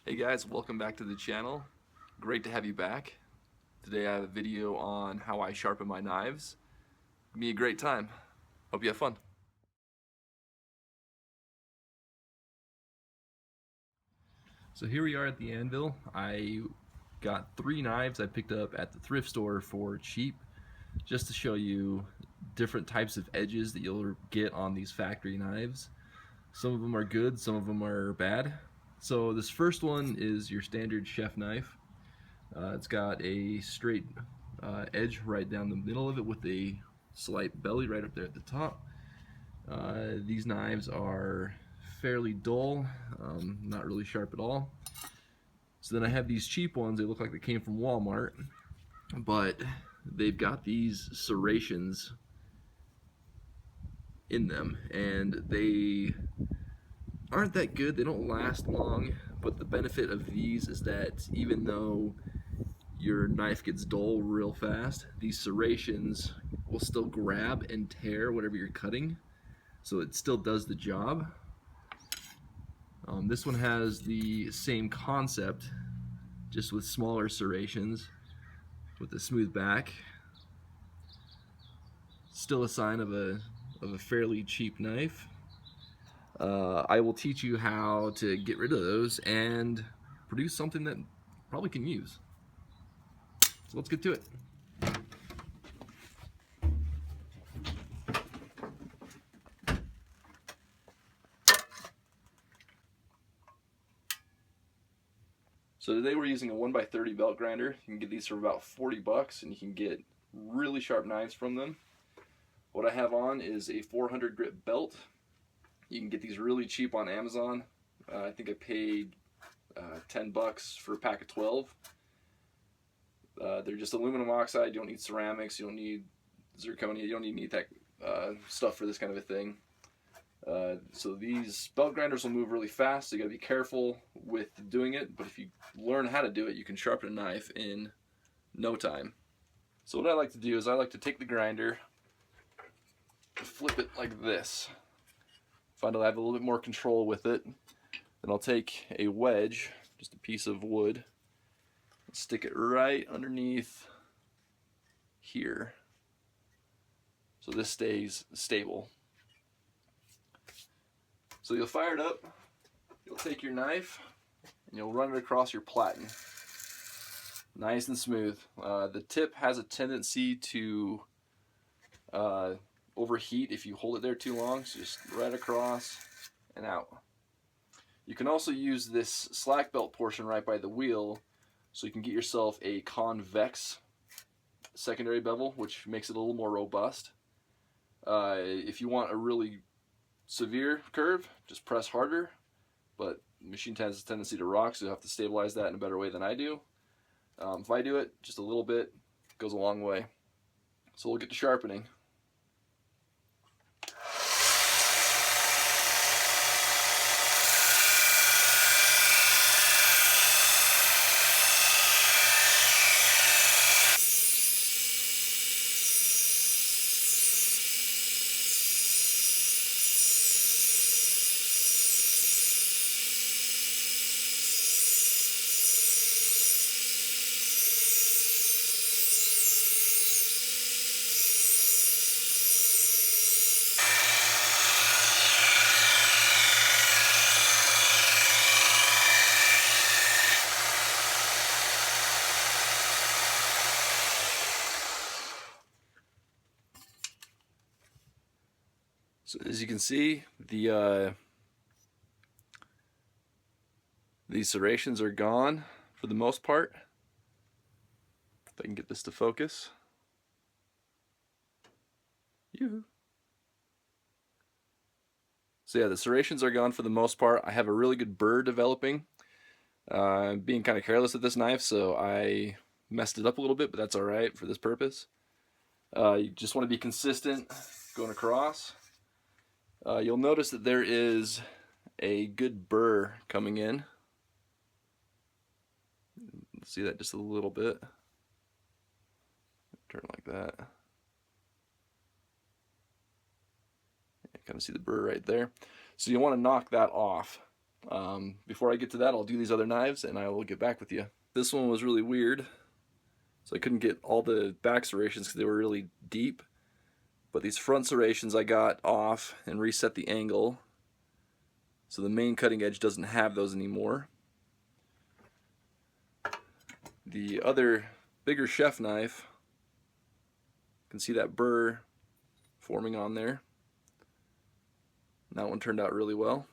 Hey guys, welcome back to the channel. Great to have you back. Today I have a video on how I sharpen my knives. Give me a great time. Hope you have fun. So here we are at the anvil. I got 3 knives I picked up at the thrift store for cheap, just to show you different types of edges that you'll get on these factory knives. Some of them are good, some of them are bad. So this first one is your standard chef knife. It's got a straight edge right down the middle of it with a slight belly right up there at the top. These knives are fairly dull, not really sharp at all. So then I have these cheap ones. They look like they came from Walmart, but they've got these serrations in them, and they aren't that good. They don't last long, but the benefit of these is that even though your knife gets dull real fast, these serrations will still grab and tear whatever you're cutting, so it still does the job. This one has the same concept, just with smaller serrations, with a smooth back. Still a sign of a fairly cheap knife. I will teach you how to get rid of those and produce something that probably can use. So let's get to it. So today we're using a 1x30 belt grinder. You can get these for about 40 bucks and you can get really sharp knives from them. What I have on is a 400 grit belt. You can get these really cheap on Amazon. I think I paid 10 bucks for a pack of 12. They're just aluminum oxide. You don't need ceramics. You don't need zirconia. You don't need any of that stuff for this kind of a thing. So these belt grinders will move really fast, so you gotta be careful with doing it, but if you learn how to do it, you can sharpen a knife in no time. So what I like to do is I like to take the grinder, flip it like this. Find I have a little bit more control with it. Then I'll take a wedge, just a piece of wood, and stick it right underneath here, so this stays stable. So you'll fire it up, you'll take your knife, and you'll run it across your platen. Nice and smooth. The tip has a tendency to overheat if you hold it there too long, so just right across and out. You can also use this slack belt portion right by the wheel, so you can get yourself a convex secondary bevel, which makes it a little more robust. If you want a really severe curve, just press harder, but the machine has a tendency to rock, so you'll have to stabilize that in a better way than I do. If I do it just a little bit, it goes a long way. So we'll get to sharpening. So as you can see, these serrations are gone for the most part. If I can get this to focus. So yeah, the serrations are gone for the most part. I have a really good burr developing. I'm being kind of careless with this knife, so I messed it up a little bit, but that's alright for this purpose. You just want to be consistent going across. You'll notice that there is a good burr coming in. See that just a little bit. Turn like that. You kind of see the burr right there. So you want to knock that off. Before I get to that, I'll do these other knives and I will get back with you. This one was really weird, so I couldn't get all the back serrations because they were really deep. But these front serrations I got off and reset the angle, so the main cutting edge doesn't have those anymore. The other bigger chef knife, you can see that burr forming on there. That one turned out really well.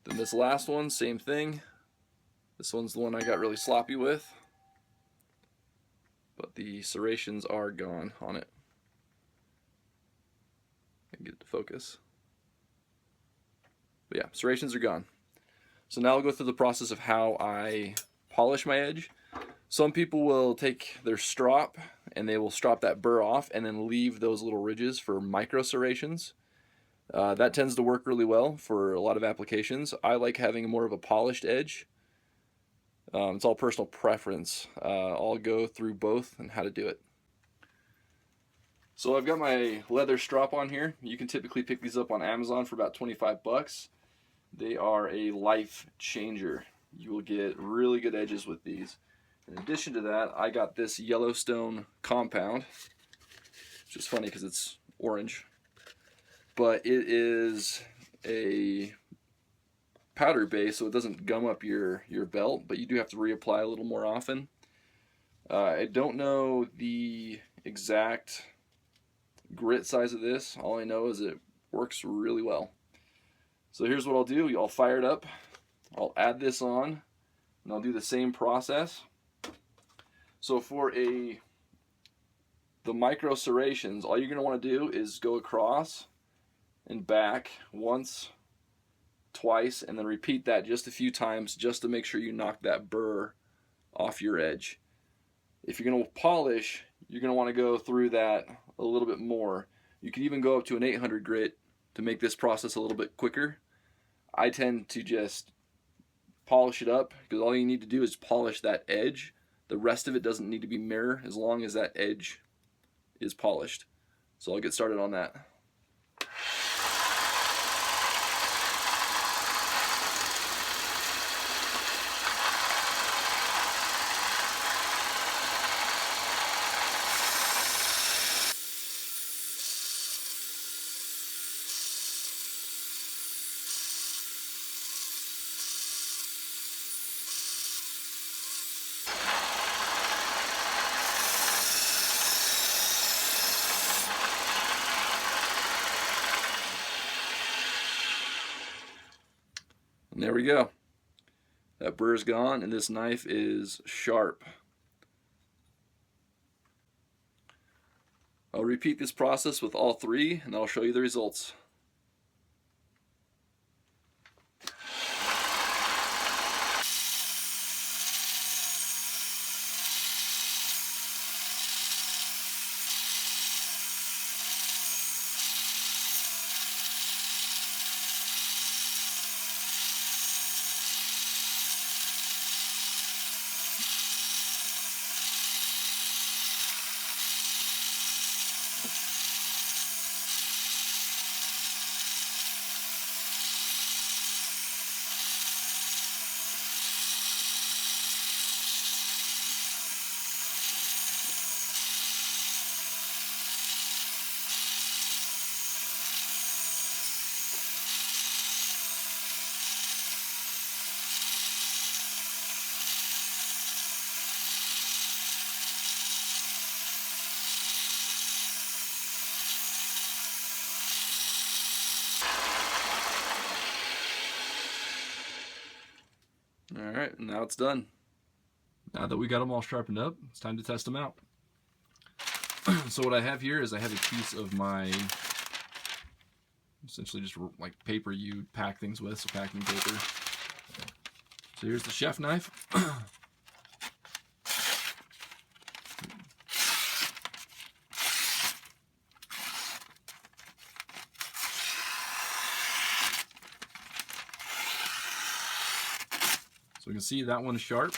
Then this last one, same thing. This one's the one I got really sloppy with, but the serrations are gone on it. I can get it to focus. But yeah, serrations are gone. So now I'll go through the process of how I polish my edge. Some people will take their strop and they will strop that burr off and then leave those little ridges for micro serrations. That tends to work really well for a lot of applications. I like having more of a polished edge. It's all personal preference. I'll go through both and how to do it. So I've got my leather strop on here. You can typically pick these up on Amazon for about 25 bucks. They are a life changer. You will get really good edges with these. In addition to that, I got this Yellowstone compound, which is funny because it's orange. But it is a powder base, so it doesn't gum up your belt, but you do have to reapply a little more often. I don't know the exact grit size of this. All I know is it works really well. So here's what I'll do. I'll fire it up. I'll add this on, and I'll do the same process. So for the micro serrations, all you're going to want to do is go across and back once, twice, and then repeat that just a few times just to make sure you knock that burr off your edge. If you're going to polish, you're going to want to go through that a little bit more. You can even go up to an 800 grit to make this process a little bit quicker. I tend to just polish it up because all you need to do is polish that edge. The rest of it doesn't need to be mirror as long as that edge is polished. So I'll get started on that. And there we go. That burr's gone, and this knife is sharp. I'll repeat this process with all three, and I'll show you the results. Alright, now it's done. Now that we got them all sharpened up, it's time to test them out. So what I have here is I have a piece of my, essentially just like paper you pack things with, so packing paper. So here's the chef knife. So we can see that one's sharp.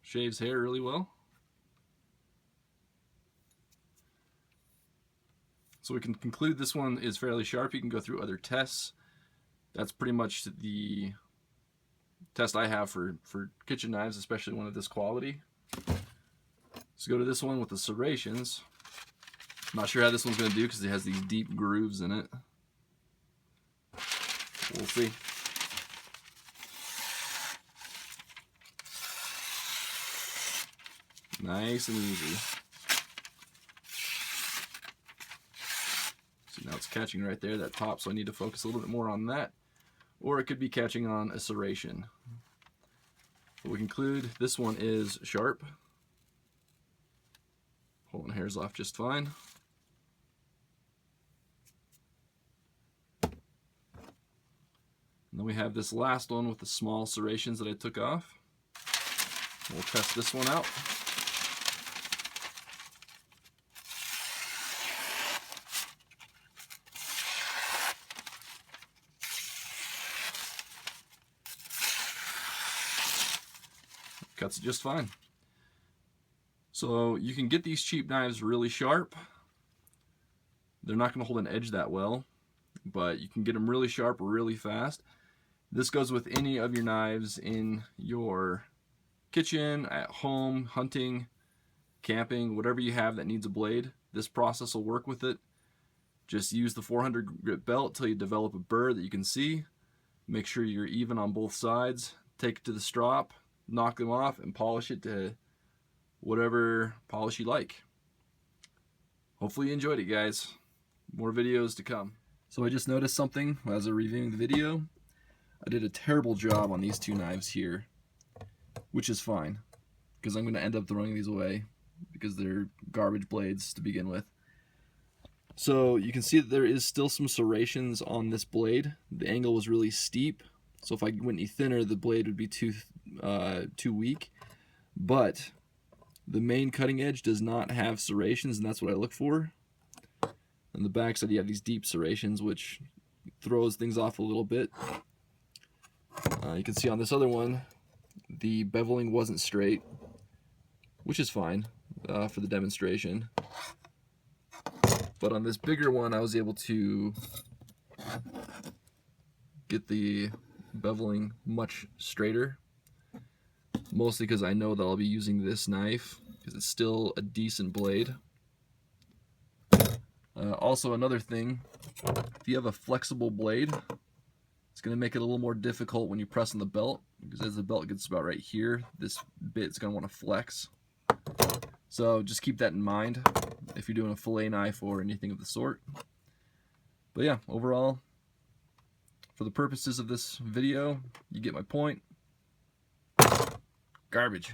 Shaves hair really well. So we can conclude this one is fairly sharp. You can go through other tests. That's pretty much the test I have for kitchen knives, especially one of this quality. Let's go to this one with the serrations. I'm not sure how this one's going to do because it has these deep grooves in it. We'll see. Nice and easy. See, now it's catching right there, that top, so I need to focus a little bit more on that. Or it could be catching on a serration. But we conclude this one is sharp. Pulling hairs off just fine. And then we have this last one with the small serrations that I took off. We'll test this one out. Cuts it just fine. So you can get these cheap knives really sharp. They're not going to hold an edge that well, but you can get them really sharp really fast. This goes with any of your knives in your kitchen, at home, hunting, camping, whatever you have that needs a blade. This process will work with it. Just use the 400 grit belt till you develop a burr that you can see. Make sure you're even on both sides. Take it to the strop, knock them off, and polish it to whatever polish you like. Hopefully you enjoyed it, guys. More videos to come. So I just noticed something as I was reviewing the video. I did a terrible job on these two knives here, which is fine, because I'm going to end up throwing these away because they're garbage blades to begin with. So you can see that there is still some serrations on this blade. The angle was really steep, so if I went any thinner, the blade would be too weak. But the main cutting edge does not have serrations, and that's what I look for. On the back side, you have these deep serrations, which throws things off a little bit. You can see on this other one, the beveling wasn't straight, which is fine for the demonstration. But on this bigger one, I was able to get the beveling much straighter, mostly because I know that I'll be using this knife because it's still a decent blade. Also, another thing, if you have a flexible blade, it's going to make it a little more difficult when you press on the belt, because as the belt gets about right here, this bit's going to want to flex. So just keep that in mind if you're doing a fillet knife or anything of the sort. But yeah, overall, for the purposes of this video, you get my point. Garbage.